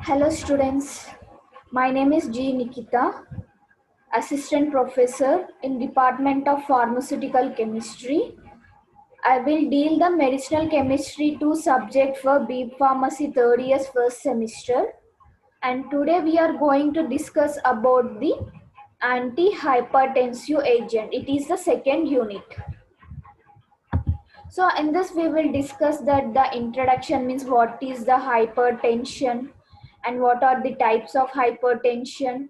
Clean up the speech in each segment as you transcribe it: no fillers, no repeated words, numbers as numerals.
Hello students, my name is G. Nikita, Assistant Professor in Department of Pharmaceutical Chemistry. I will deal the Medicinal Chemistry 2 subject for B Pharmacy 3rd year's first semester, and today we are going to discuss about the anti-hypertensive agent. It is the second unit. So in this we will discuss that the introduction means what is the hypertension and what are the types of hypertension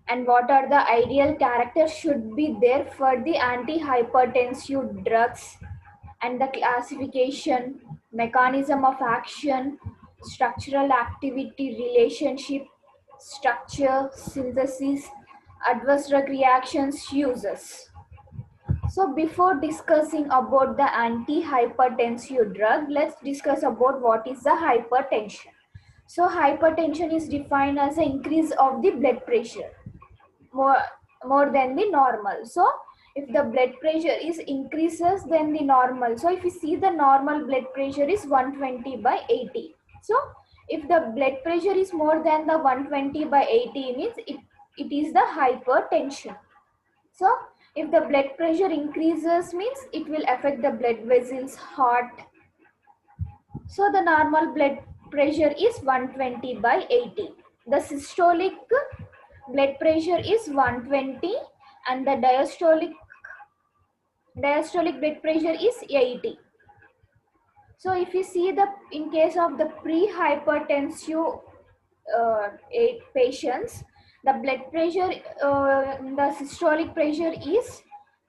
and what are the ideal characters should be there for the anti-hypertensive drugs and the classification, mechanism of action, structural activity relationship, structure, synthesis, adverse drug reactions, uses. So before discussing about the anti-hypertensive drug, let's discuss about what is the hypertension. So hypertension is defined as an increase of the blood pressure more, more than the normal. So if the blood pressure is increases than the normal, so if you see the normal blood pressure is 120 by 80. So if the blood pressure is more than the 120 by 80 means it is the hypertension. So if the blood pressure increases means it will affect the blood vessels, heart. So the normal blood pressure is 120 by 80. The systolic blood pressure is 120 and the diastolic blood pressure is 80. So if you see the in case of the pre-hypertensive patients, the blood pressure, the systolic pressure is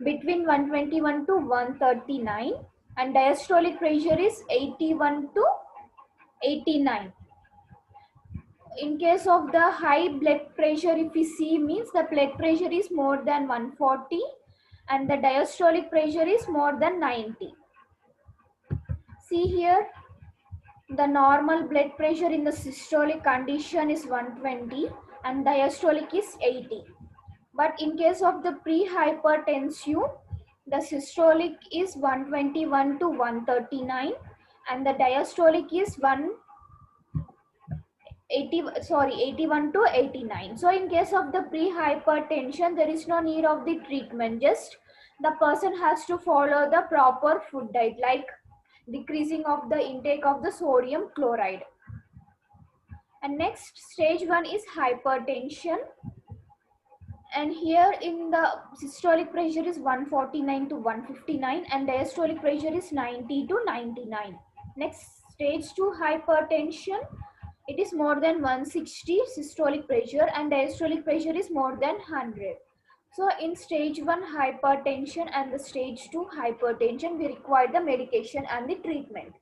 between 121 to 139 and diastolic pressure is 81 to 89. In case of the high blood pressure, if we see means the blood pressure is more than 140 and the diastolic pressure is more than 90. See here, the normal blood pressure in the systolic condition is 120 and diastolic is 80. But in case of the pre-hypertensive, the systolic is 121 to 139 and the diastolic is 81 to 89. So in case of the pre-hypertension, there is no need of the treatment. Just the person has to follow the proper food diet, like decreasing of the intake of the sodium chloride. And next stage 1 is hypertension. And here in the systolic pressure is 149 to 159 and diastolic pressure is 90 to 99. Next stage 2 hypertension, it is more than 160 systolic pressure and diastolic pressure is more than 100. So in stage 1 hypertension and the stage 2 hypertension, we require the medication and the treatment.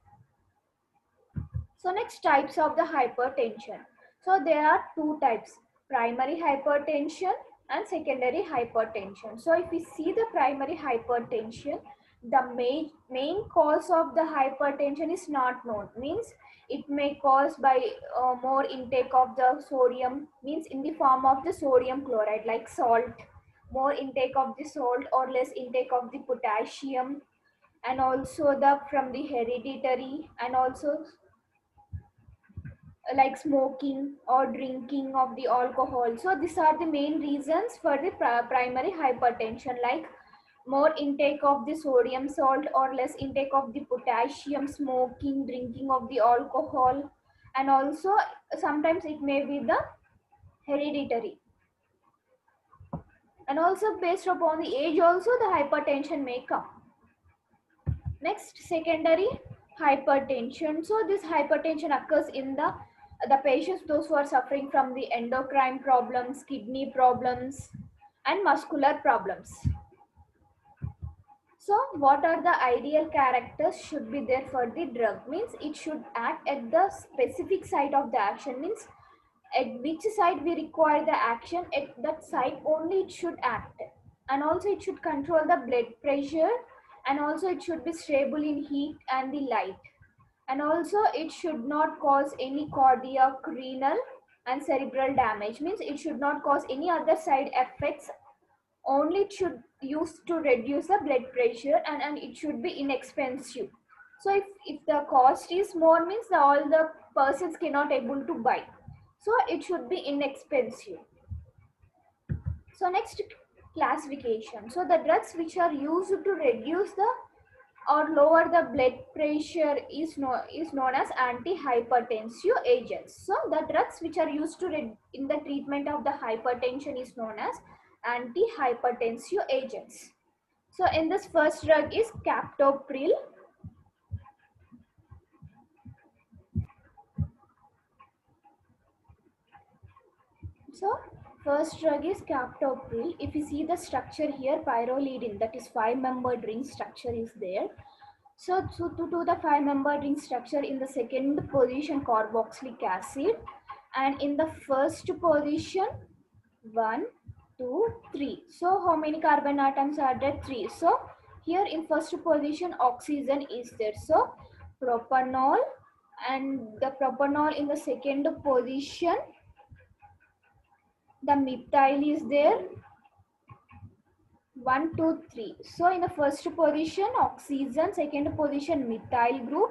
So next, types of the hypertension. So there are two types, primary hypertension and secondary hypertension. So if we see the primary hypertension, the main cause of the hypertension is not known. Means it may cause by more intake of the sodium, means in the form of the sodium chloride like salt, more intake of the salt or less intake of the potassium, and also the from the hereditary, and also like smoking or drinking of the alcohol. So these are the main reasons for the primary hypertension, like more intake of the sodium salt or less intake of the potassium, smoking, drinking of the alcohol, and also sometimes it may be the hereditary, and also based upon the age also the hypertension may come. Next, secondary hypertension. So this hypertension occurs in the patients, those who are suffering from the endocrine problems, kidney problems, and muscular problems. So what are the ideal characters should be there for the drug? Means it should act at the specific site of the action, means at which site we require the action, at that site only it should act. And also it should control the blood pressure, and also it should be stable in heat and the light. And also it should not cause any cardiac, renal and cerebral damage, means it should not cause any other side effects. Only it should use to reduce the blood pressure, and it should be inexpensive. So if the cost is more, means all the persons cannot able to buy. So it should be inexpensive. So next, classification. So the drugs which are used to reduce the or lower the blood pressure is known as anti-hypertensive agents. So the drugs which are used to in the treatment of the hypertension is known as anti-hypertensive agents. So in this first drug is captopril. So first drug is captopril. If you see the structure here, pyrrolidine, that is 5-membered ring structure is there. So to the 5-membered ring structure, in the second position carboxylic acid, and in the first position 1, 2, 3. So how many carbon atoms are there? 3. So here in first position oxygen is there. So propanol, and the propanol in the second position, the methyl is there. 1, 2, 3. So in the first position oxygen, second position methyl group,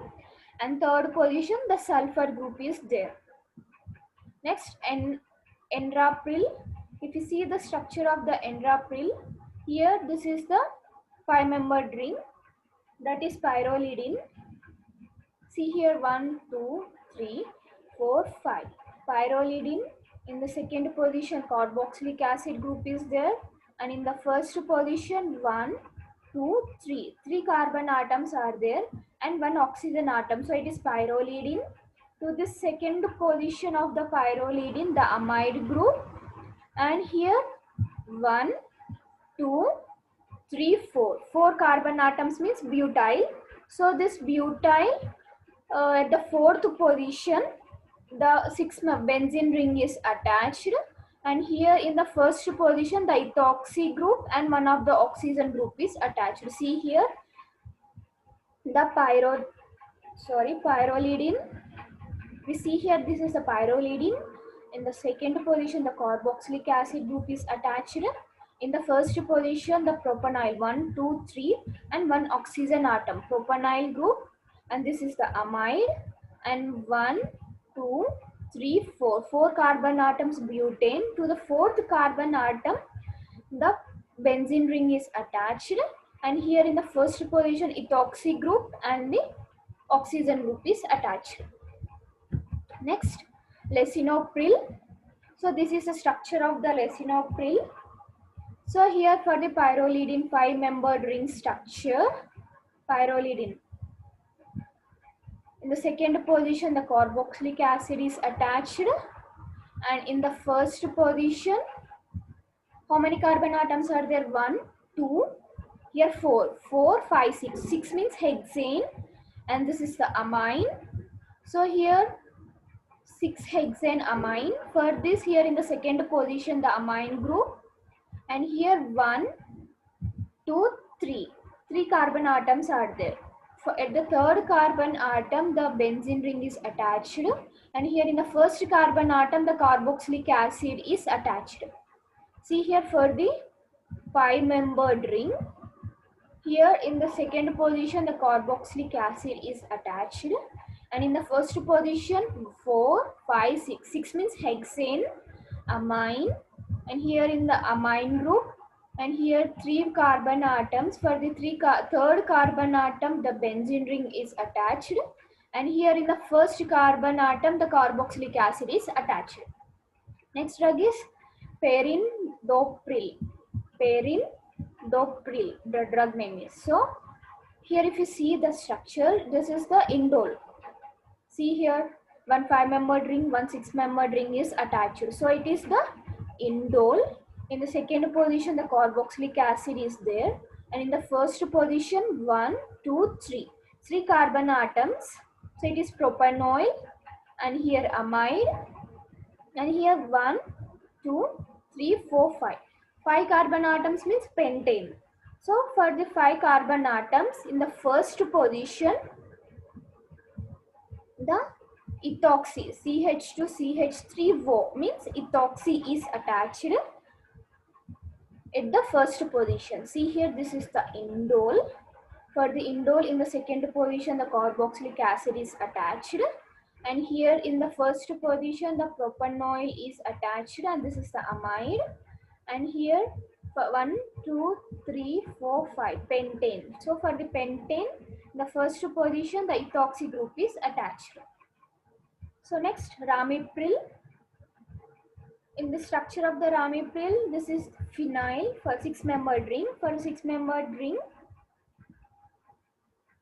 and third position the sulfur group is there. Next, enrapril. If you see the structure of the enrapril, here this is the 5-membered ring, that is pyrrolidine. See here 1, 2, 3, 4, 5. Pyrrolidine. In the second position carboxylic acid group is there, and in the first position 1, 2, 3. 3 carbon atoms are there and 1 oxygen atom. So it is pyrrolidine. To this second position of the pyrrolidine, the amide group, and here 1, 2, 3, 4. 4 carbon atoms means butyl. So this butyl, at the fourth position, the 6 benzene ring is attached, and here in the first position the ethoxy group and one of the oxygen group is attached. See here the pyrrolidine. We see here this is the pyrrolidine. In the second position the carboxylic acid group is attached. In the first position the propanyl 1, 2, 3 and 1 oxygen atom, propanyl group, and this is the amide, and 1, 2, 3, 4. 4 carbon atoms butane. To the fourth carbon atom the benzene ring is attached, and here in the first position ethoxy group and the oxygen group is attached. Next, lisinopril. So this is the structure of the lisinopril. So here for the pyrrolidine 5-membered ring structure, pyrrolidine. In the second position the carboxylic acid is attached, and in the first position how many carbon atoms are there? 1, 2, here 4, 4, 5, 6. 6 means hexane, and this is the amine. So here 6 hexane amine. For this, here in the second position the amine group, and here 1, 2, 3. 3 carbon atoms are there. At the third carbon atom the benzene ring is attached, and here in the first carbon atom the carboxylic acid is attached. See here for the 5-membered ring, here in the second position the carboxylic acid is attached, and in the first position 4, 5, 6. 6 means hexane, amine, and here in the amine group, and here 3 carbon atoms. For the third carbon atom the benzene ring is attached, and here in the first carbon atom the carboxylic acid is attached. Next drug is perindopril. Perindopril, the drug name is. So here if you see the structure, this is the indole. See here, 1 5-membered ring, 1 6-membered ring is attached. So it is the indole. In the second position the carboxylic acid is there, and in the first position 1, 2, 3. 3 carbon atoms. So it is propanol, and here amide, and here 1, 2, 3, 4, 5. 5 carbon atoms means pentane. So for the 5 carbon atoms, in the first position the ethoxy CH2CH3O means ethoxy is attached at the first position. See here, this is the indole. For the indole, in the second position the carboxylic acid is attached, And here in the first position the propanol is attached, and this is the amide. And here for 1 2 3 4 5 pentane. So for the pentane, the first position the ethoxy group is attached. So next, ramipril. In the structure of the ramipril, this is phenyl for 6-membered ring. For 6-membered ring,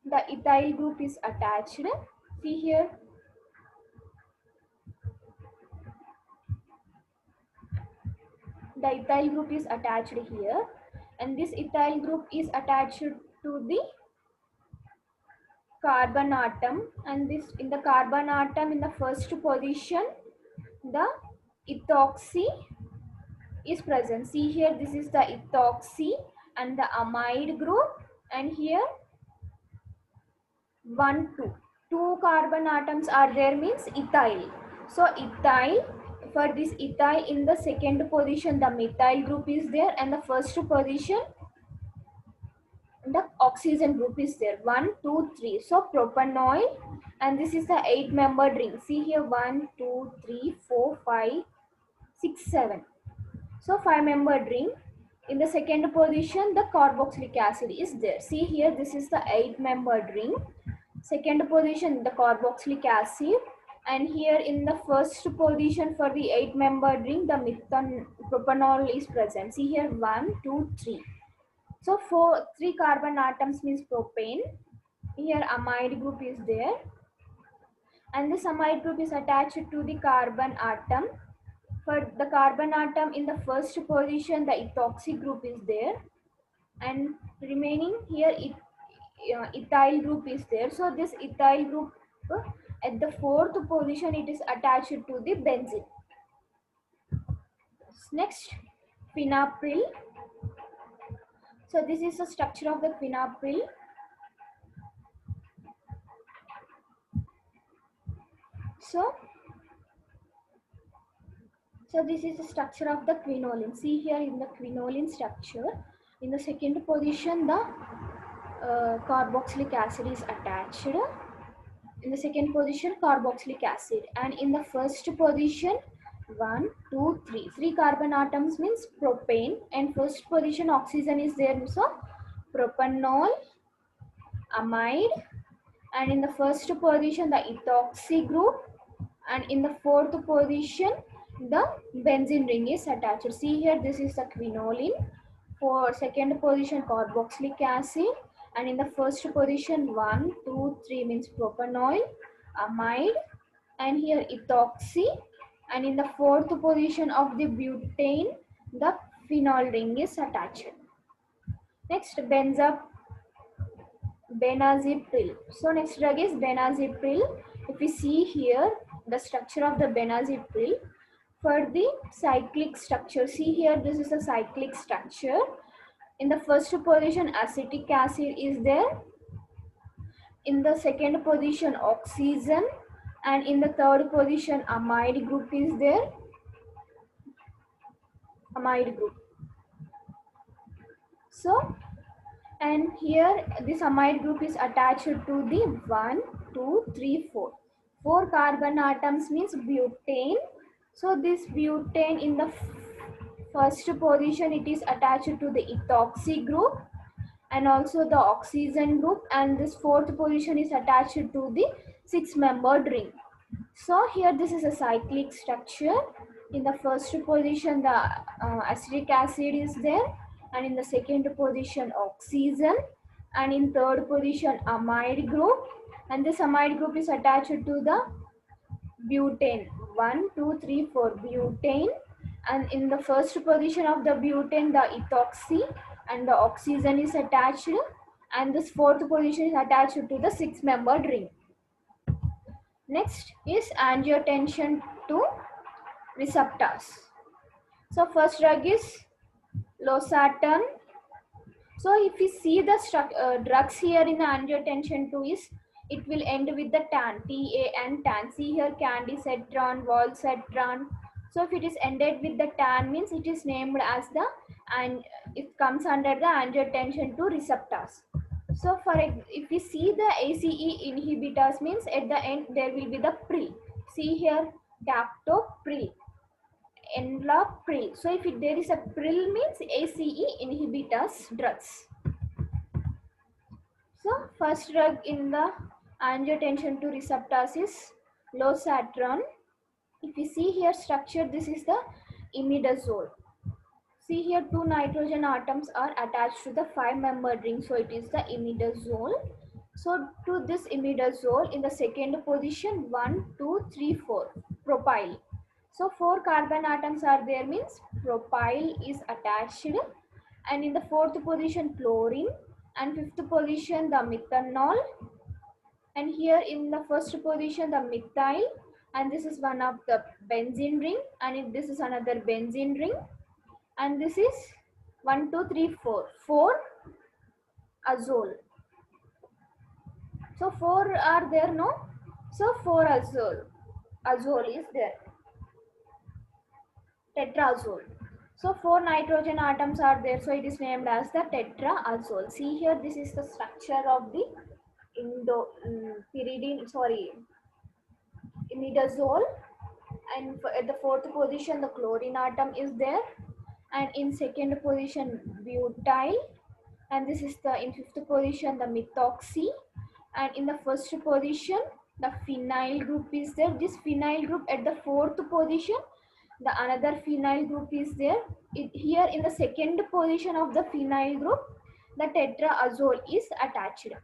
the ethyl group is attached. See here, the ethyl group is attached here, and this ethyl group is attached to the carbon atom. And this in the carbon atom, in the first position the ethoxy is present. See here, this is the ethoxy and the amide group, and here 1 2 carbon atoms are there, means ethyl. So ethyl, for this ethyl, in the second position the methyl group is there, and the first position the oxygen group is there. 1 2 3. So propanol, and this is the 8-membered ring. See here, 1 2 3 4 5 6 7. So 5-membered ring. In the second position the carboxylic acid is there. See here, this is the 8-membered ring. Second position the carboxylic acid, and here in the first position for the 8-membered ring the propanol is present. See here, 1 2 3. So 3 carbon atoms means propane. Here amide group is there, and this amide group is attached to the carbon atom. For the carbon atom, in the first position the ethoxy group is there, and remaining here ethyl group is there. So this ethyl group at the fourth position it is attached to the benzene. Next, phenapril. So this is the structure of the phenapril. So this is the structure of the quinoline. See here, in the quinoline structure, in the second position the carboxylic acid is attached. In the second position carboxylic acid, and in the first position 1 2 3 carbon atoms means propane, and first position oxygen is there, so propanol, amide, and in the first position the ethoxy group, and in the fourth position the benzene ring is attached. See here, this is the quinoline. For second position carboxylic acid, and in the first position 1 2 3 means propanol, amide, and here ethoxy, and in the fourth position of the butane the phenol ring is attached. Next, benazepryl. So next drug is benazepryl. If we see here the structure of the benazepryl, for the cyclic structure, see here, this is a cyclic structure. In the first position acetic acid is there, in the second position oxygen, and in the third position amide group is there, amide group. So, and here this amide group is attached to the 1 2 3 4. 4 carbon atoms means butane. So this butane, in the first position it is attached to the ethoxy group and also the oxygen group, and this fourth position is attached to the 6-membered ring. So here this is a cyclic structure. In the first position the acetic acid is there, and in the second position oxygen, and in third position amide group, and this amide group is attached to the butane. 1 2 3 4 butane, and in the first position of the butane the ethoxy and the oxygen is attached, and this fourth position is attached to the 6-membered ring. Next is angiotensin 2 receptors. So first drug is losartan. So if we see the drugs here in the angiotensin 2 is, it will end with the tan, T-A-N, tan. See here, candisetron, valsartan. So if it is ended with the tan, means it is named as the, and it comes under the angiotensin 2 receptors. So if we see the ACE inhibitors means at the end there will be the pril. See here, captopril, enlapril. So if there is a pril means ACE inhibitors drugs. So first drug in the angiotensin 2 receptors is losatran. If you see here structure, this is the imidazole. See here, two nitrogen atoms are attached to the 5-membered ring, so it is the imidazole. So to this imidazole, in the second position, 1, 2, 3, 4, propyl. So 4 carbon atoms are there means propyl is attached, and in the fourth position, chlorine, and fifth position, the methanol, and here in the first position, the methyl, and this is one of the benzene ring, and this is another benzene ring, and this is 1, 2, 3, 4, 4 azole. So 4 are there, no? So 4 azole is there, tetrazole. So 4 nitrogen atoms are there, so it is named as the tetrazole. See here, this is the structure of the imidazole, and at the fourth position the chlorine atom is there, and in second position butyl, and this is the in fifth position the methoxy, and in the first position the phenyl group is there. This phenyl group at the fourth position, the another phenyl group is there. Here in the second position of the phenyl group, the tetrazole is attached.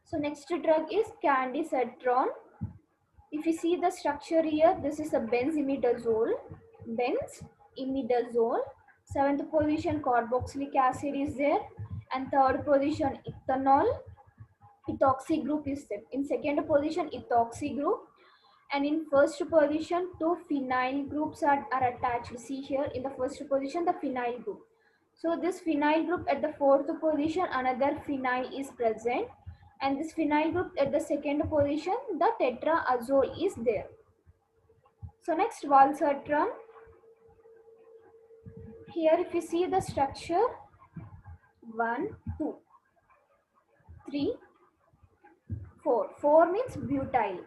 So next drug is candisetron. If you see the structure here, this is a benzimidazole, benzimidazole. Seventh position carboxylic acid is there, and third position ethanol, ethoxy group is there. In second position ethoxy group, and in first position two phenyl groups are attached. See here in the first position the phenyl group. So this phenyl group at the fourth position, another phenyl is present, and this phenyl group at the second position, the tetrazole is there. So next valsartan. Here if you see the structure, 1, 2, 3, 4. 4 means butyl.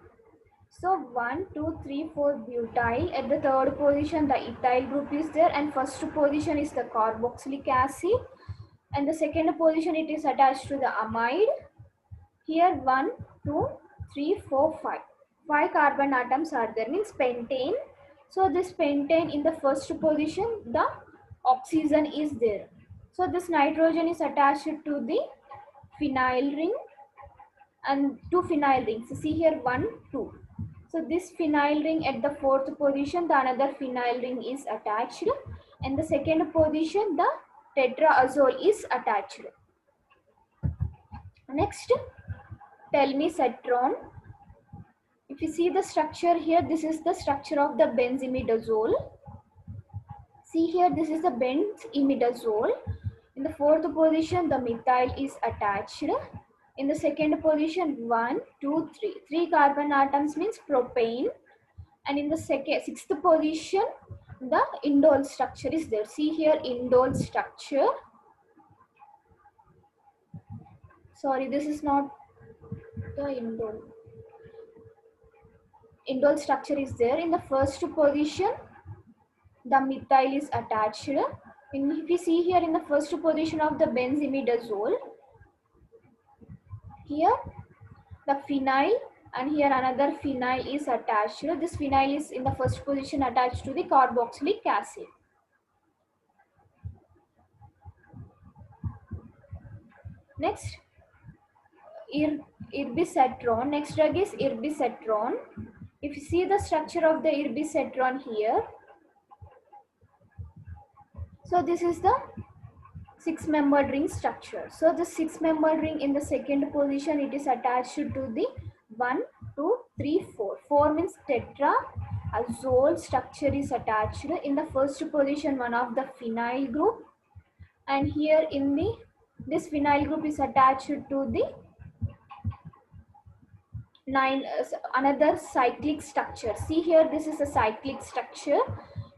So 1, 2, 3, 4 butyl. At the third position the ethyl group is there, and first position is the carboxylic acid, and the second position it is attached to the amide. Here 1, 2, 3, 4, 5. 5 carbon atoms are there means pentane. So this pentane in the first position the oxygen is there. So this nitrogen is attached to the phenyl ring and two phenyl rings. So see here 1, 2. So this phenyl ring at the fourth position, the another phenyl ring is attached, and the second position the tetrazole is attached. Next, telmisartan. If you see the structure here, this is the structure of the benzimidazole. See here, this is the benzimidazole. In the fourth position, the methyl is attached. In the second position, 1, 2, 3. 3 carbon atoms means propane. And in the sixth position, the indole structure is there. See here, indole structure. Sorry, this is not the indole. Indole structure is there. In the first position, the methyl is attached. If you see here in the first position of the benzimidazole, here the phenyl, and here another phenyl is attached. This phenyl is in the first position attached to the carboxylic acid. Next, irbesartan. Next drug is irbesartan. If you see the structure of the irbesartan here, so this is the 6-membered ring structure. So the 6-membered ring in the second position, it is attached to the 1, 2, 3, 4. 4 means tetrazole structure is attached. In the first position, one of the phenyl group, and here in the this phenyl group is attached to the another cyclic structure. See here, this is a cyclic structure.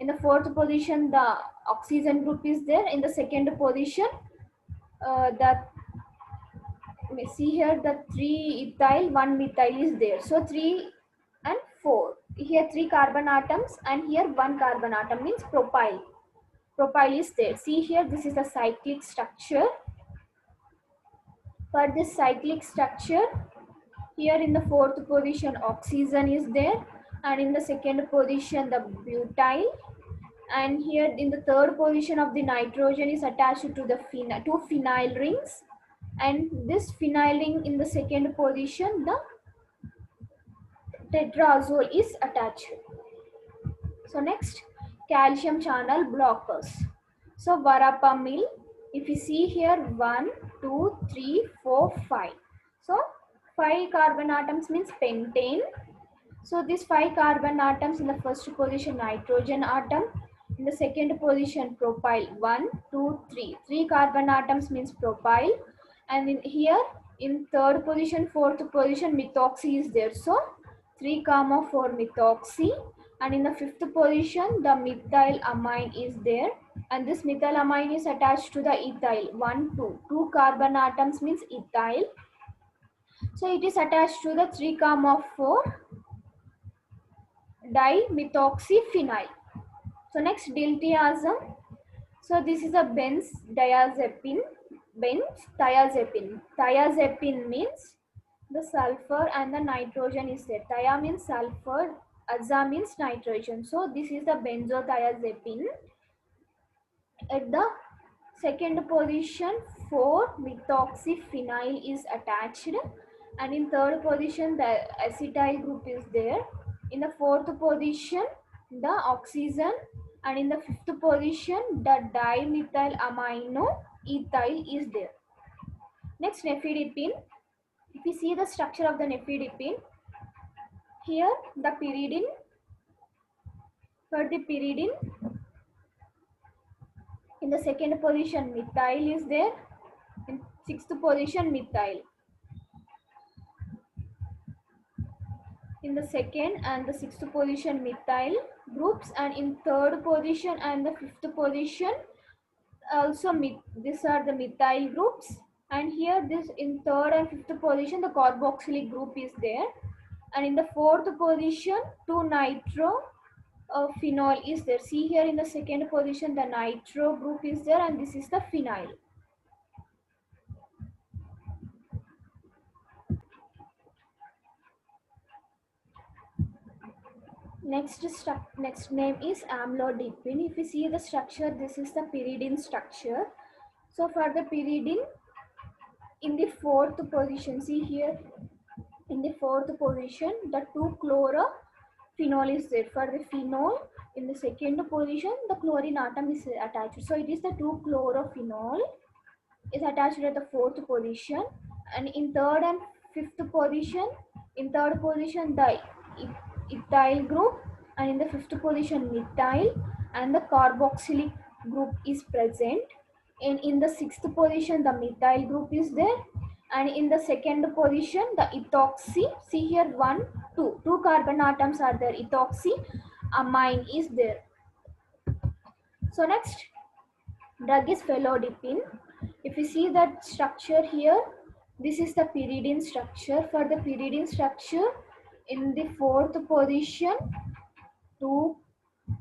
In the fourth position, the oxygen group is there. In the second position, the see here the 3 ethyl, 1 methyl is there. So 3 and 4. Here 3 carbon atoms and here 1 carbon atom means propyl. Propyl is there. See here, this is the cyclic structure. For this cyclic structure, here in the fourth position oxygen is there, and in the second position the butyl, and here in the third position of the nitrogen is attached to the two phenyl rings, and this phenyl ring in the second position the tetrazole is attached. So next, calcium channel blockers. So varapamil, if you see here 1, 2, 3, 4, 5. So 5 carbon atoms means pentane. So these 5 carbon atoms in the first position nitrogen atom, in the second position propyl 1, 2, 3. 3 carbon atoms means propyl, and in here in third position, fourth position methoxy is there. So 3 comma 4 methoxy, and in the fifth position the methyl amine is there, and this methyl amine is attached to the ethyl 1, 2. 2 carbon atoms means ethyl. So it is attached to the 3 comma 4 dimethoxyphenyl. So next, diltiazem. So this is a benzodiazepine. Benzodiazepine. Thiazepine means the sulfur and the nitrogen is there. Thia means sulfur, aza means nitrogen. So this is the benzodiazepine. At the second position 4 methoxyphenyl is attached, and in third position the acetyl group is there. In the fourth position the oxygen, and in the fifth position the dimethyl amino ethyl is there. Next, nifedipine. If you see the structure of the nifedipine, here the pyridine, for the pyridine in the second position methyl is there, in sixth position methyl, in the second and the sixth position methyl groups, and in third position and the fifth position also these are the methyl groups, and here this in third and fifth position the carboxylic group is there, and in the fourth position 2 nitro phenol is there. See here in the second position the nitro group is there, and this is the phenyl. Next name is amlodipine. If you see the structure, this is the pyridine structure. So for the pyridine, in the fourth position, see here in the fourth position the 2 chlorophenol is there. For the phenol, in the second position the chlorine atom is attached. So it is the 2 chlorophenol is attached at the fourth position, and in third and fifth position, in third position the ethyl group, and in the fifth position methyl, and the carboxylic group is present, and in the sixth position the methyl group is there, and in the second position the ethoxy, see here 1, 2 carbon atoms are there, ethoxy amine is there. So next drug is felodipine. If you see that structure here, this is the pyridine structure. For the pyridine structure, in the fourth position,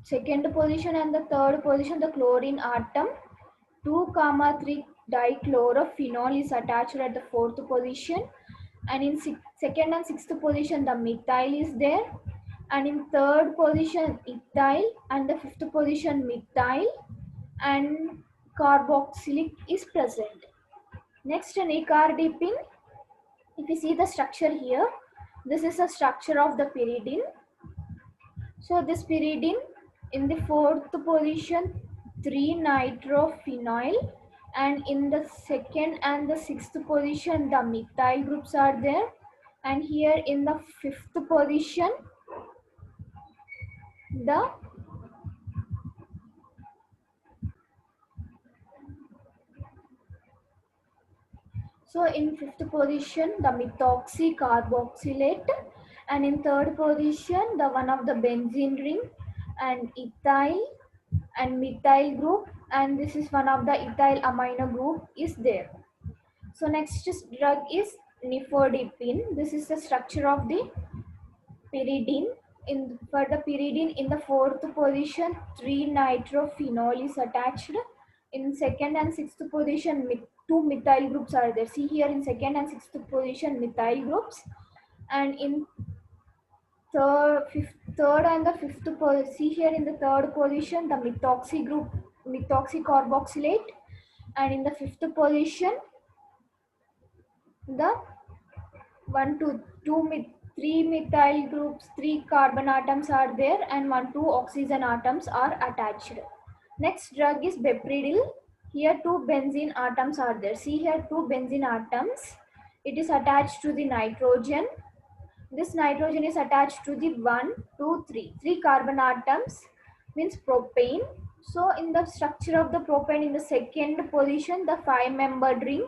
second position and the third position, the chlorine atom, 2,3 dichlorophenol is attached at the fourth position, and in second and sixth position, the methyl is there, and in third position, ethyl, and the fifth position, methyl, and carboxylic is present. Next, nicardipine. If you see the structure here, this is the structure of the pyridine. So this pyridine in the fourth position 3 nitrophenyl, and in the second and the sixth position the methyl groups are there, and here in the fifth position the in fifth position the methoxy carboxylate, and in third position the one of the benzene ring and ethyl and methyl group, and this is one of the ethyl amino group is there. So next drug is nifedipine. This is the structure of the pyridine. For the pyridine, in the fourth position, 3-nitrophenol is attached. In second and sixth position, two methyl groups are there. See here, in second and sixth position, methyl groups, and in third and the fifth position, see here in the third position, the methoxy group, methoxy carboxylate, and in the fifth position, the three methyl groups, three carbon atoms are there, and two oxygen atoms are attached. Next drug is bepridyl. Here two benzene atoms are there. See here two benzene atoms. It is attached to the nitrogen. This nitrogen is attached to the 1, 2, 3. Three carbon atoms means propane. So in the structure of the propane, in the second position, the 5-membered ring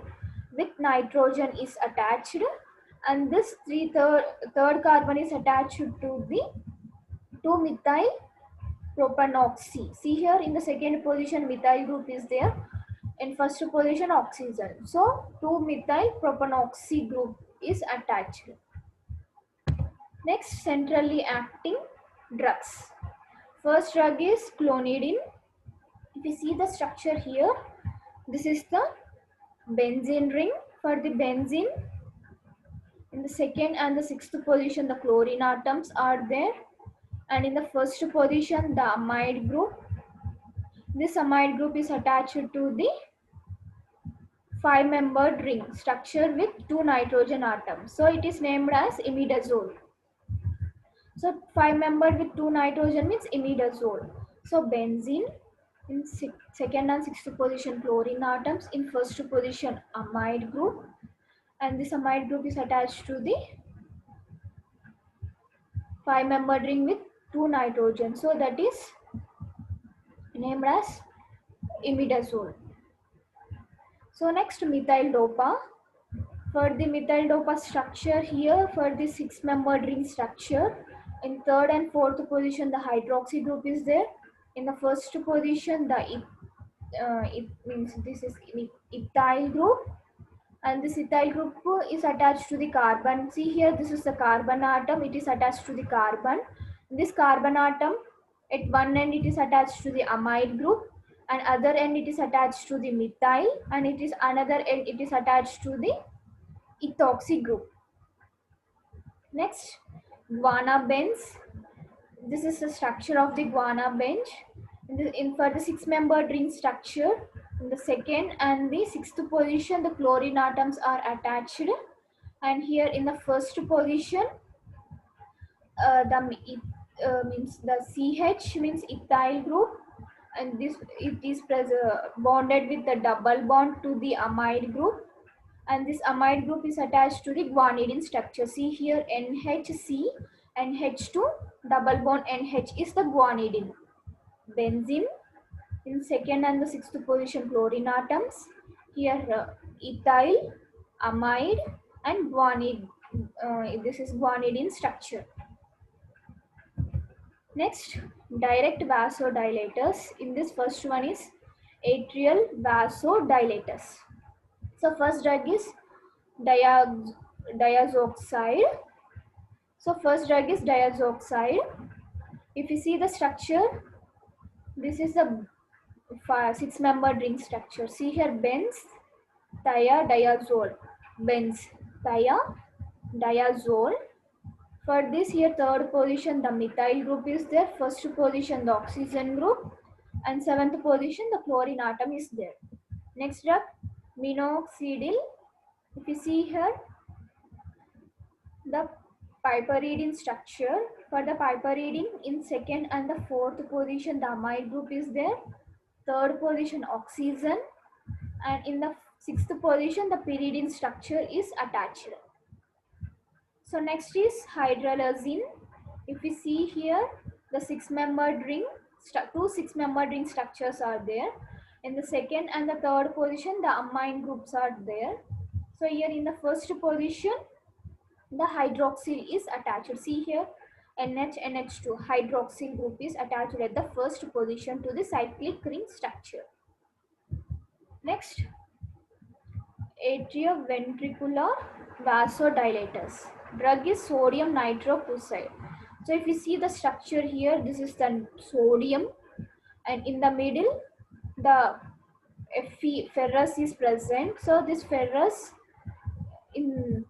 with nitrogen is attached, and this third carbon is attached to the 2-methyl propanoxy. See here in the second position methyl group is there, in first position oxygen. So 2-methyl propanoxy group is attached. Next, centrally acting drugs. First drug is clonidine. If you see the structure here, this is the benzene ring. For the benzene, in the second and the sixth position, the chlorine atoms are there, and in the first position, the amide group. This amide group is attached to the 5-membered ring structure with 2 nitrogen atoms. So it is named as imidazole. So 5-membered with 2 nitrogen means imidazole. So benzene, in second and sixth position chlorine atoms, in first position amide group, and this amide group is attached to the 5-membered ring with 2 nitrogen. So that is named as imidazole. So next, methyl dopa. For the methyl dopa structure here, for the 6-membered ring structure, in third and fourth position the hydroxy group is there. In the first position the it means this is ethyl group, and this ethyl group is attached to the carbon. See here, this is the carbon atom, it is attached to the carbon. This carbon atom, at one end it is attached to the amide group, and other end it is attached to the methyl, and it is another end it is attached to the ethoxy group. Next, guana benz. This is the structure of the guana bench. For the 6-membered ring structure, in the second and the sixth position, the chlorine atoms are attached, and here in the first position, means the CH means ethyl group, and this it is bonded with the double bond to the amide group, and this amide group is attached to the guanidine structure. See here, NHC and H2 double bond NH is the guanidine. Benzene, in second and the sixth position chlorine atoms. Here ethyl, amide, and guanidine. This is guanidine structure. Next, direct vasodilators. In this first one is atrial vasodilators. So first drug is diazoxide. So first drug is diazoxide. If you see the structure, this is the 6-membered ring structure. See here, benz, thiazole, benz, thiazole. For this here, third position the methyl group is there, first position the oxygen group, and seventh position the chlorine atom is there. Next drug, minoxidil. If you see here, the piperidine structure. For the piperidine, in second and the fourth position the amide group is there, third position oxygen, and in the sixth position the pyridine structure is attached. So next is hydralazine. If we see here, the 6-membered ring, two 6-membered ring structures are there. In the second and the third position the amine groups are there. So here in the first position the hydroxyl is attached. See here, NH2 hydroxyl group is attached at the first position to the cyclic ring structure. Next, atrioventricular vasodilators. Drug is sodium nitroprusside. So if you see the structure here, this is the sodium, and in the middle the ferrous is present. So this ferrous, in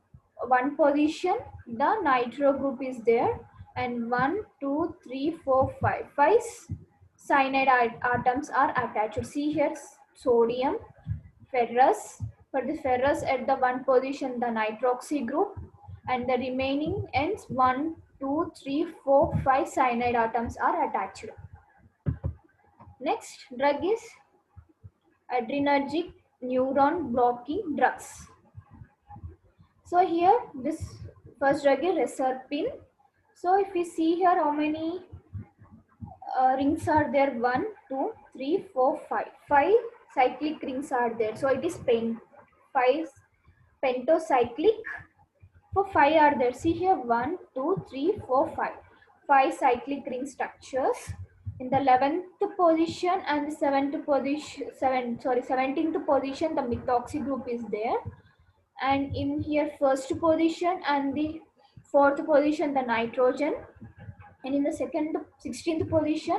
one position the nitro group is there, and 1 2 3 4 5 cyanide atoms are attached. See here, sodium, ferrous. For the ferrous at the one position the nitroxy group, and the remaining ends 1 2 3 4 5 cyanide atoms are attached. Next drug is adrenergic neuron blocking drugs. So here this first drug is reserpine. So if we see here how many rings are there, 1 2 3 4 5, 5 cyclic rings are there. So it is 5 pentocyclic. For 5 are there. See here, 1 2 3 4 5, 5 cyclic ring structures. In the 11th position and the 7th position, 17th position the methoxy group is there, and in here first position and the fourth position the nitrogen, and in the second 16th position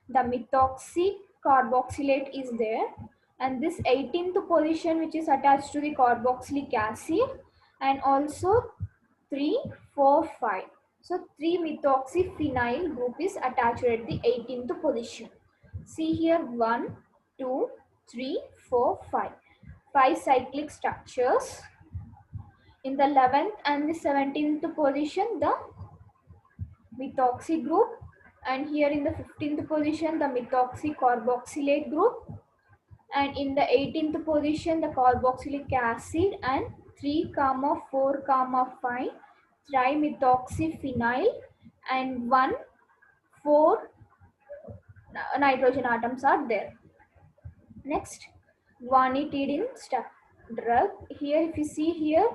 the methoxy carboxylate is there, and this 18th position which is attached to the carboxylic acid, and also 3 4 5. So 3 methoxyphenyl group is attached at the 18th position. See here, 1 2 3 4 5, 5 cyclic structures. In the 11th and the 17th position the methoxy group, and here in the 15th position the methoxy carboxylate group, and in the 18th position the carboxylic acid, and 3 4 5 trimethoxyphenyl, and 1 4 nitrogen atoms are there. Next, guanidine drug. Here if you see here,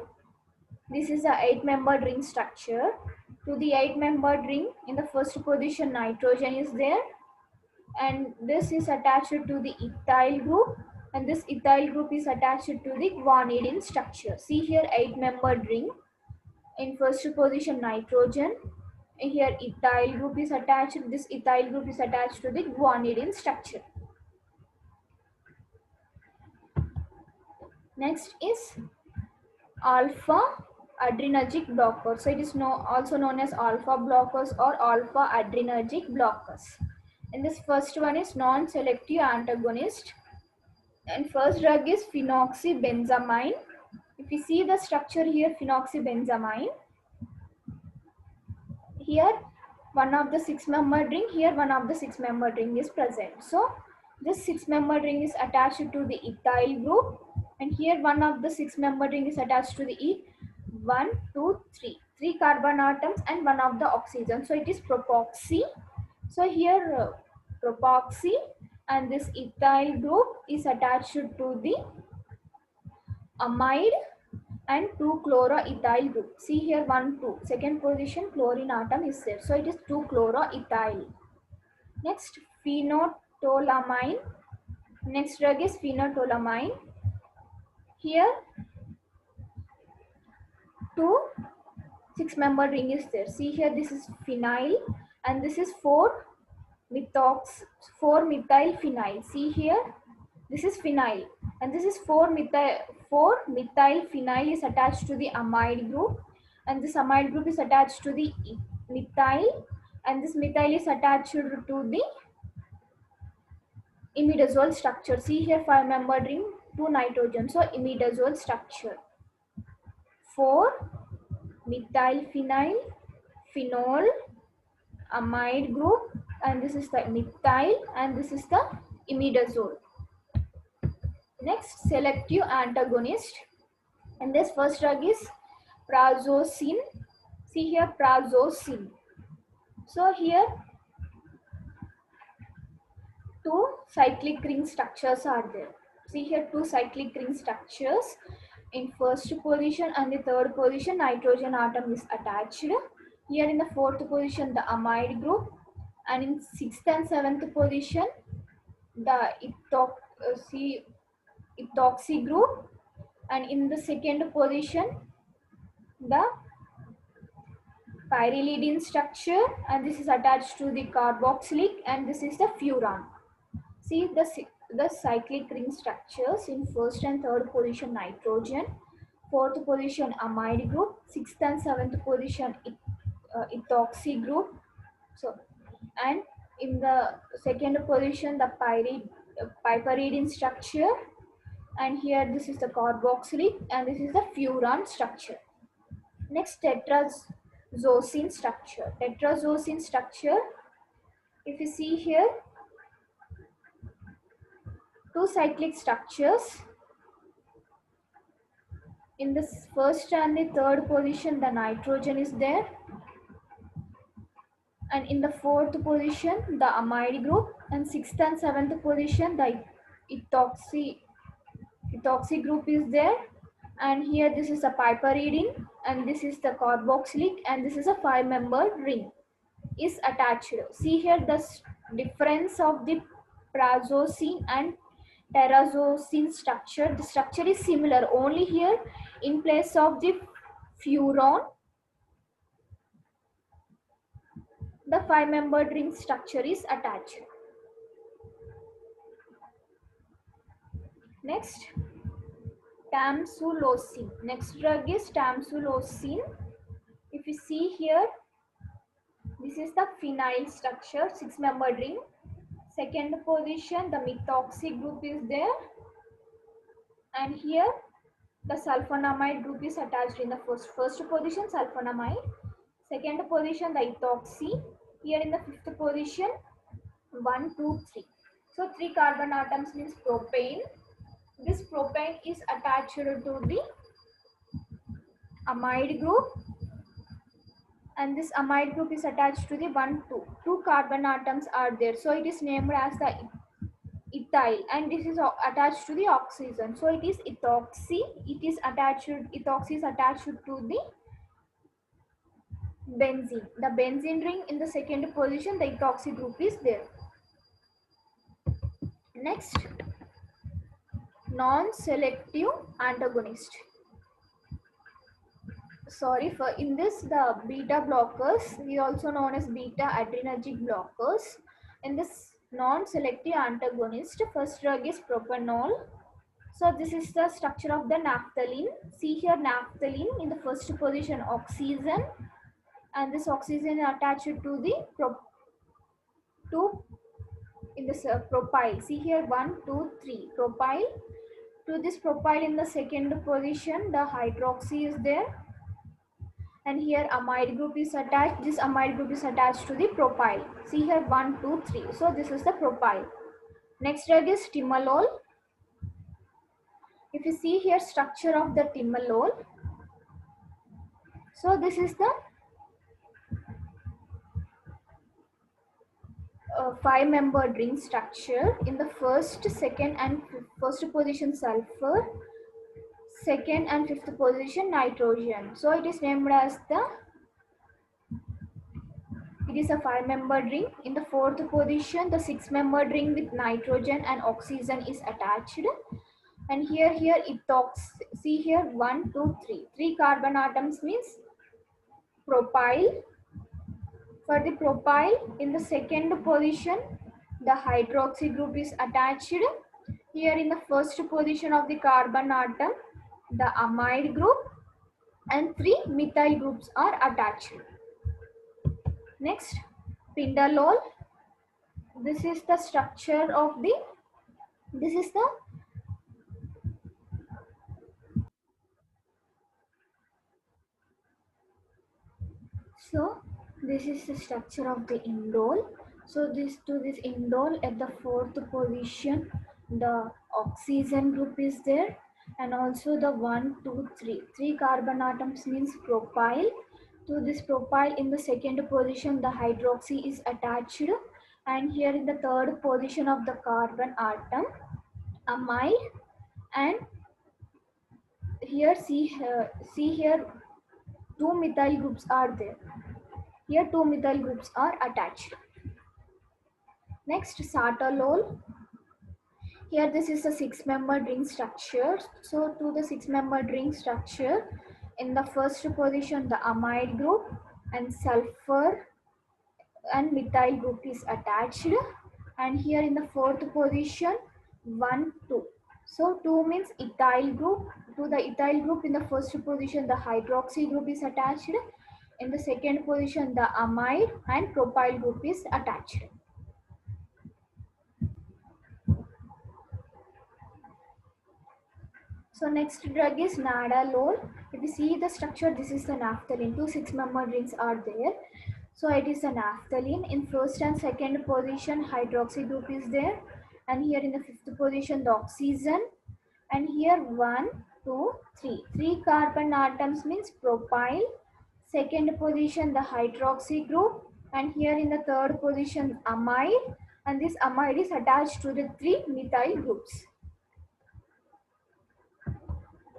this is a 8-membered ring structure. To the 8-membered ring, in the first position nitrogen is there, and this is attached to the ethyl group, and this ethyl group is attached to the guanidine structure. See here, 8-membered ring. In first position nitrogen, here ethyl group is attached. This ethyl group is attached to the guanidine structure. Next is alpha adrenergic blockers. So it is also known as alpha blockers or alpha adrenergic blockers. And this first one is non-selective antagonist. And first drug is phenoxybenzamine. If you see the structure here, phenoxybenzamine. Here one of the 6-membered ring, here one of the 6-membered ring is present. So this 6-membered ring is attached to the ethyl group, and here one of the 6-membered ring is attached to the 1 2 3, 3 carbon atoms and one of the oxygen. So it is propoxy. So here propoxy, and this ethyl group is attached to the amide and 2-chloroethyl group. See here, 1 2, second position chlorine atom is there. So it is 2-chloroethyl. Next, phenethylamine. Next drug is phenethylamine. Here 2 6-membered ring is there. See here, this is phenyl, and this is 4 methyl phenyl. See here, this is phenyl, and this is 4 methyl phenyl is attached to the amide group, and this amide group is attached to the methyl, and this methyl is attached to the imidazole structure. See here, 5-membered ring, 2 nitrogen. So imidazole structure. 4 methyl phenyl, phenol, amide group, and this is the methyl, and this is the imidazole. Next, selective antagonist, and this first drug is prazosin. See here, prazosin. So here 2 cyclic ring structures are there. See here, 2 cyclic ring structures. In first position and the third position nitrogen atom is attached. Here in the fourth position the amide group, and in 6th and 7th position the ethoxy group, And in the second position, the pyrrolidine structure, and this is attached to the carboxylic, and this is the furan. See the cyclic ring structures. In first and third position nitrogen, fourth position amide group, sixth and seventh position ethoxy group. So, and in the second position the piperidine structure, and here this is the carboxylic, and this is the furan structure. Next, tetrazosine structure. Tetrazosine structure, if you see here, two cyclic structures. In the first and the third position the nitrogen is there, and in the fourth position the amide group, and sixth and seventh position the ethoxy group is there. And here this is a piperidine, and this is the carboxylic, and this is a 5-membered ring is attached. See here the difference of the prazosine and terazosine structure. The structure is similar, only here in place of the furon, the 5-membered ring structure is attached. Next, tamsulosin. Next drug is tamsulosin. If you see here, this is the phenyl structure, 6-membered ring. Second position, the methoxy group is there, and here the sulfonamide group is attached in the first position, sulfonamide. Second position, the ethoxy. Here in the fifth position, 1, 2, 3. So 3 carbon atoms means propane. This propane is attached to the amide group, and this amide group is attached to the 1, 2. 2 carbon atoms are there, so it is named as the ethyl, and this is attached to the oxygen, so it is ethoxy. Ethoxy is attached to the benzene. The benzene ring in the second position, the ethoxy group is there. Next, non-selective antagonist. Sorry, for in this the beta blockers, we also known as beta adrenergic blockers. In this non-selective antagonist, first drug is propanol. So this is the structure of the naphthalene. See here, naphthalene in the first position oxygen, and this oxygen is attached to the propyl. See here, 1, 2, 3 propyl. To this propyl in the second position the hydroxy is there, and here amide group is attached. This amide group is attached to the propyl. See here, 1, 2, 3. So this is the propyl. Next drug is timolol. If you see here, structure of the timolol, so this is the 5-membered ring structure. In the first, second and first position sulfur, second and fifth position nitrogen. So it is named as it is a 5-membered ring. In the fourth position, the 6-membered ring with nitrogen and oxygen is attached. And here ethoxy. See here, 1, 2, 3. 3 carbon atoms means propyl. For the propyl, in the second position, the hydroxy group is attached. Here in the first position of the carbon atom, the amide group, and 3 methyl groups are attached. Next, pindalol. This is the structure of the, this is the so this is the structure of the indole. So this indole at the fourth position, the oxygen group is there, and also the 1, 2, 3. 3 carbon atoms means propyl. To this propyl in the second position, the hydroxy is attached, and here in the third position of the carbon atom, amide, and here see here 2 methyl groups are there. Here 2 methyl groups are attached. Next, sartalol. Here this is a six-membered ring structure. So to the six-membered ring structure, in the first position the amide group and sulfur and methyl group is attached, and here in the fourth position 1 2. So 2 means ethyl group. To the ethyl group, in the first position the hydroxy group is attached, in the second position the amide and propyl group is attached. So next drug is nadolol. If you see the structure, this is the naphthalene. Two six-membered rings are there. So it is a naphthalene. In first and second position, hydroxy group is there, and here in the fifth position, the oxygen, and here 1, 2, 3. 3 carbon atoms means propyl. Second position, the hydroxy group, and here in the third position, amide, and this amide is attached to the 3 methyl groups.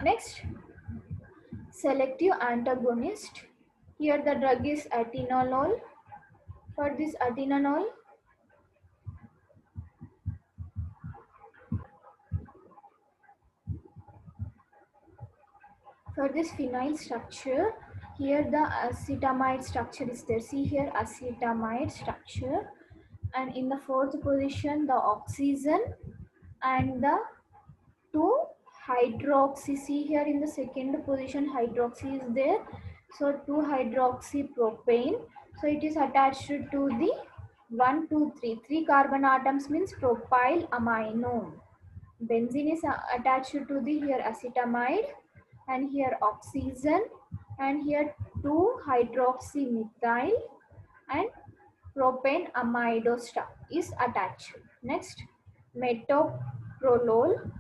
Next, selective antagonist. Here the drug is atenolol. For this atenolol, for this phenyl structure, here the acetamide structure is there. See here acetamide structure, and in the fourth position the oxygen and the 2 hydroxy. See here in the second position hydroxy is there. So 2 hydroxy propane. So it is attached to the 1, 2, 3. 3 carbon atoms means propyl amino. Benzene is attached to the here acetamide, and here oxygen, and here 2 hydroxy methyl and propane amide is attached. Next, metoprolol.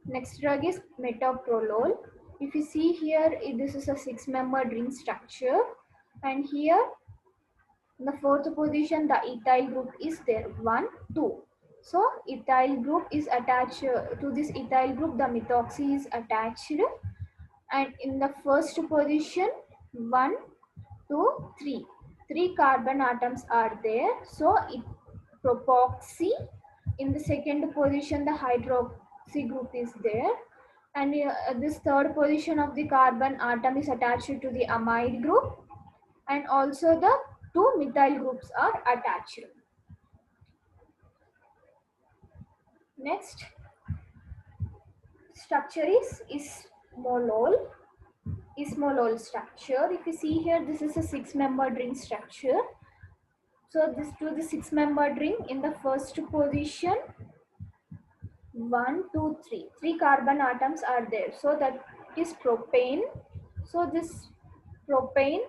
Next drug is metoprolol. If you see here, this is a six-membered ring structure, and here in the fourth position the ethyl group is there, 1, 2. So ethyl group is attached to this ethyl group, the methoxy is attached, and in the first position 1, 2, 3. 3 carbon atoms are there. So it propoxy. In the second position the hydroxy group is there, and this third position of the carbon atom is attached to the amide group, and also the 2 methyl groups are attached. Next structure is ismolol. Ismolol structure. If you see here, this is a six-membered ring structure. So this to the six-membered ring, in the first position 1, 2, 3. 3 carbon atoms are there. So that is propane. So this propane,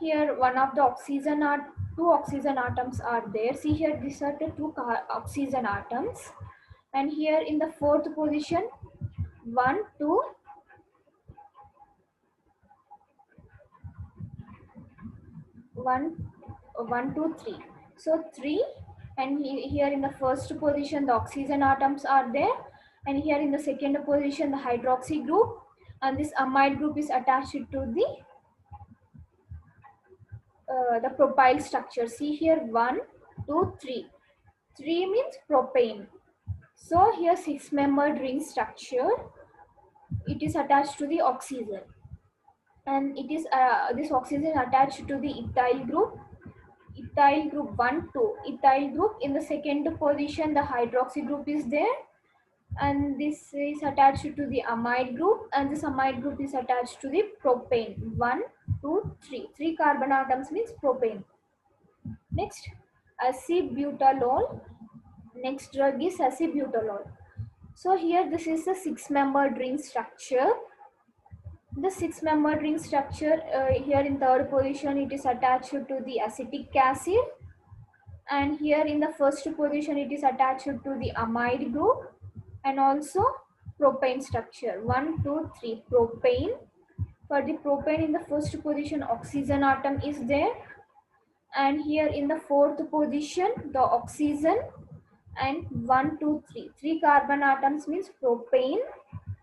here one of the oxygen are 2 oxygen atoms are there. See here, these are the 2 oxygen atoms, and here in the fourth position 1, 2, 1, 1, 2, 3. So 3, and here in the first position the oxygen atoms are there, and here in the second position the hydroxy group, and this amide group is attached to the propyl structure. See here 1, 2, 3. 3 means propane. So here six-membered ring structure, it is attached to the oxygen, and it is this oxygen attached to the ethyl group. Ethyl group 1, 2. Ethyl group, in the second position the hydroxy group is there, and this is attached to the amide group, and this amide group is attached to the propane. 1, 2, 3. 3 carbon atoms means propane. Next, acebutolol. Next drug is acebutolol. So here this is a six-membered ring structure. The six-membered ring structure, here in third position it is attached to the acetic acid, and here in the first position it is attached to the amide group, and also propane structure 1, 2, 3. Propane. For the propane, in the first position oxygen atom is there, and here in the fourth position the oxygen, and 1, 2, 3. 3 carbon atoms means propane.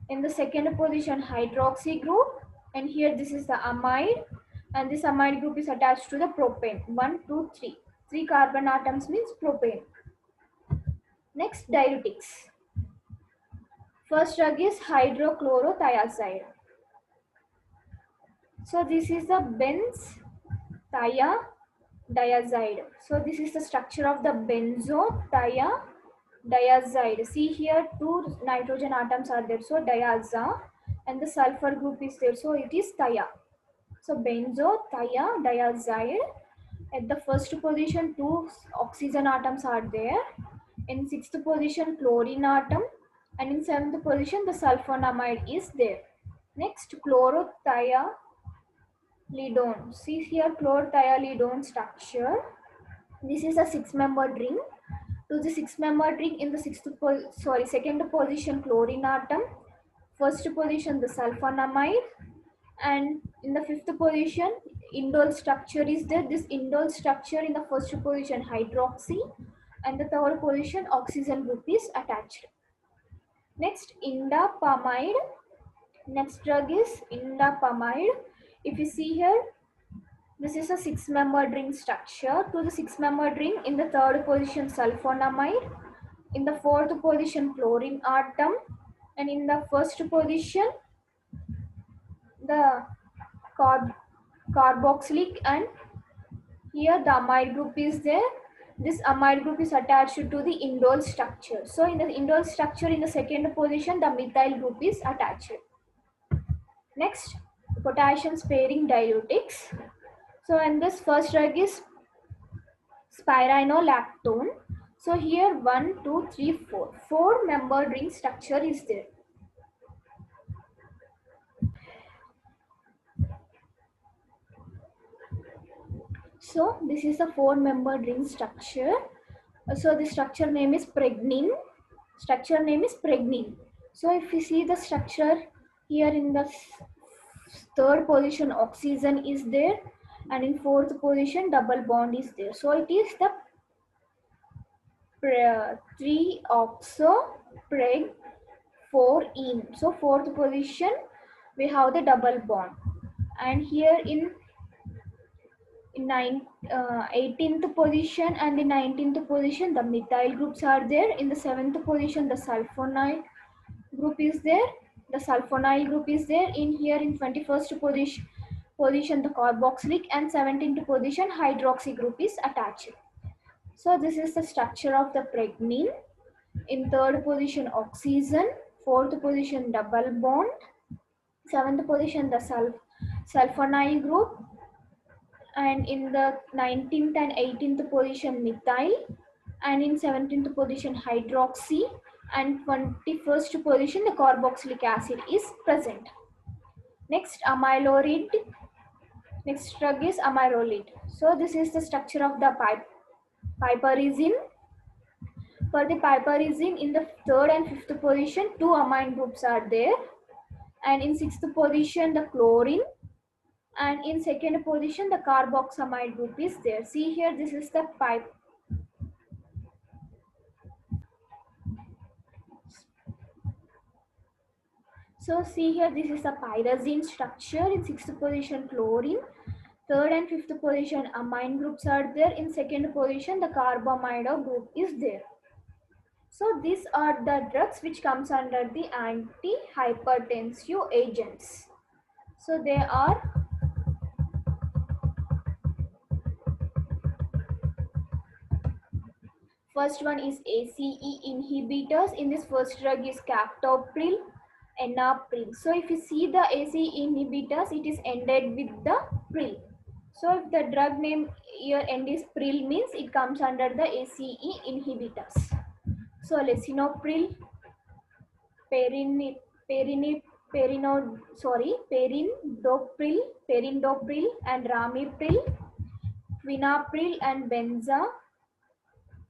In the second position hydroxy group, and here this is the amide, and this amide group is attached to the propane. 1, 2, 3. 3 carbon atoms means propane. Next, diuretics. First drug is hydrochlorothiazide. So this is the benzothiazide. So this is the structure of the benzothiazide. See here, two nitrogen atoms are there. So diaza, and the sulfur group is there. So it is thia. So benzothiazide. At the first position, two oxygen atoms are there. In sixth position, chlorine atom, and in seventh position, the sulfonamide is there. Next, chlorothiazide. Lidone. See here chlorothiazide structure. This is a six-membered ring. To the six-membered ring in the second position chlorine atom, first position the sulfonamide, and in the fifth position indole structure is there. This indole structure in the first position hydroxy, and the third position oxygen group is attached. Next indapamide. Next drug is indapamide. If you see here, this is a six-membered ring structure. To the six-membered ring, in the third position sulfonamide, in the fourth position chlorine atom, and in the first position the carboxylic, and here the amide group is there. This amide group is attached to the indole structure. So in the indole structure, in the second position, the methyl group is attached. Next, potassium sparing diuretics. So and this first drug is spironolactone. So here 1, 2, 3, 4. 4-membered ring structure is there. So this is a 4-membered ring structure. So the structure name is pregnein. Structure name is pregnein. So if you see the structure here, in the third position oxygen is there, and in fourth position double bond is there. So it is the 3-oxo-preg 4-ene. So fourth position we have the double bond, and here in 18th position and the 19th position the methyl groups are there. In the 7th position the sulfonyl group is there. The sulfonyl group is there. In here in 21st position the carboxylic, and 17th position hydroxy group is attached. So this is the structure of the pregnein. In third position oxygen, fourth position double bond, seventh position the sulfonyl group, and in the 19th and 18th position methyl, and in 17th position hydroxy, and 21st position the carboxylic acid is present. Next, amyloride. Next drug is amyloride. So this is the structure of the piperazine. For the piperazine, in the third and fifth position, two amine groups are there, and in sixth position the chlorine, and in second position the carboxamide group is there. See here, this is the pipe. So see here, this is the pyrazine structure. In sixth position chlorine, third and fifth position amine groups are there. In second position the carbamide group is there. So these are the drugs which comes under the anti-hypertensive agents. So they are first one is ACE inhibitors. In this first drug is captopril, enalapril. So if you see the ACE inhibitors, it is ended with the pril. So if the drug name here end is pril, means it comes under the ACE inhibitors. So lisinopril, perindopril and ramipril, quinapril and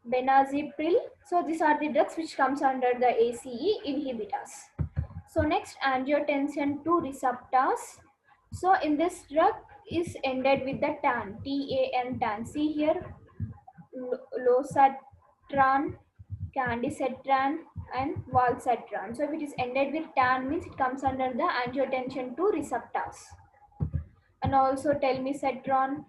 benazepril. So these are the drugs which comes under the ACE inhibitors. So next, angiotensin 2 receptors. So in this drug is ended with the TAN, TAN. See here, losatran, candisetran and valsatran. So if it is ended with TAN, means it comes under the angiotensin 2 receptors. And also telmisartan,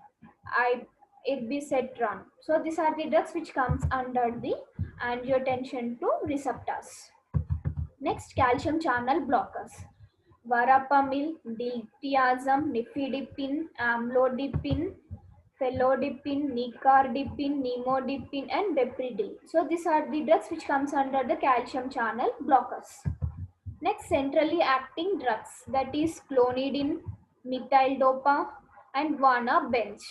irbisetran. So these are the drugs which comes under the angiotensin 2 receptors. Next, calcium channel blockers. Varapamil, diltiazem, nifedipine, amlodipine, felodipine, nicardipine, nimodipine, and bepredil. So these are the drugs which comes under the calcium channel blockers. Next, centrally acting drugs, that is clonidine, methyl-dopa, and guana bench.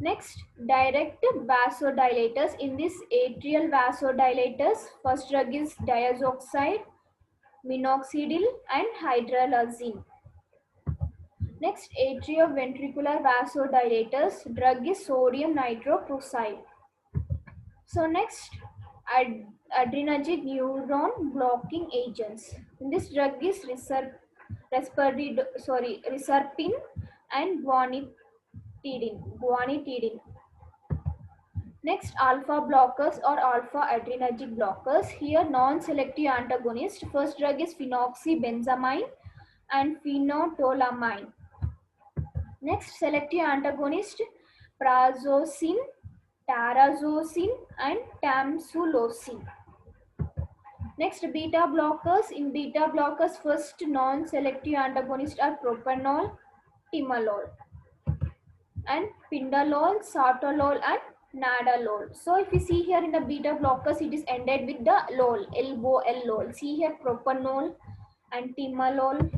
Next, direct vasodilators. In this atrial vasodilators, first drug is diazoxide, minoxidil, and hydralazine. Next, atrioventricular vasodilators, drug is sodium nitrocrucide. So next, adrenergic neuron blocking agents. This drug is reserpine and guanidine. Next, alpha blockers or alpha adrenergic blockers. Here, non-selective antagonist. First drug is phenoxybenzamine and phenethylamine. Next, selective antagonist, prazosin, tarazosin, and tamsulosin. Next, beta blockers. In beta blockers, first non-selective antagonists are propanol, timolol, and pindalol, sartolol, and nadolol. So if you see here in the beta blockers, it is ended with the lol, L-O-L-lol. See here propanol and timolol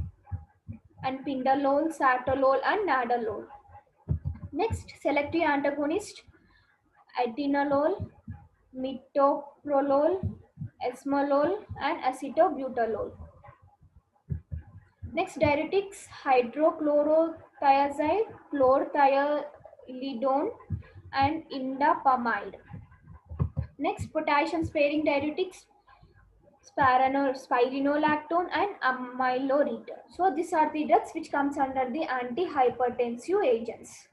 and pindalol, sartolol, and nadolol. Next, selective antagonist, atenolol, metoprolol, esmolol, and acetobutalol. Next, diuretics, hydrochlorothiazide, chlorthiazidone, and indapamide. Next, potassium sparing diuretics, spironolactone, and amyloretin. So these are the drugs which comes under the antihypertensive agents.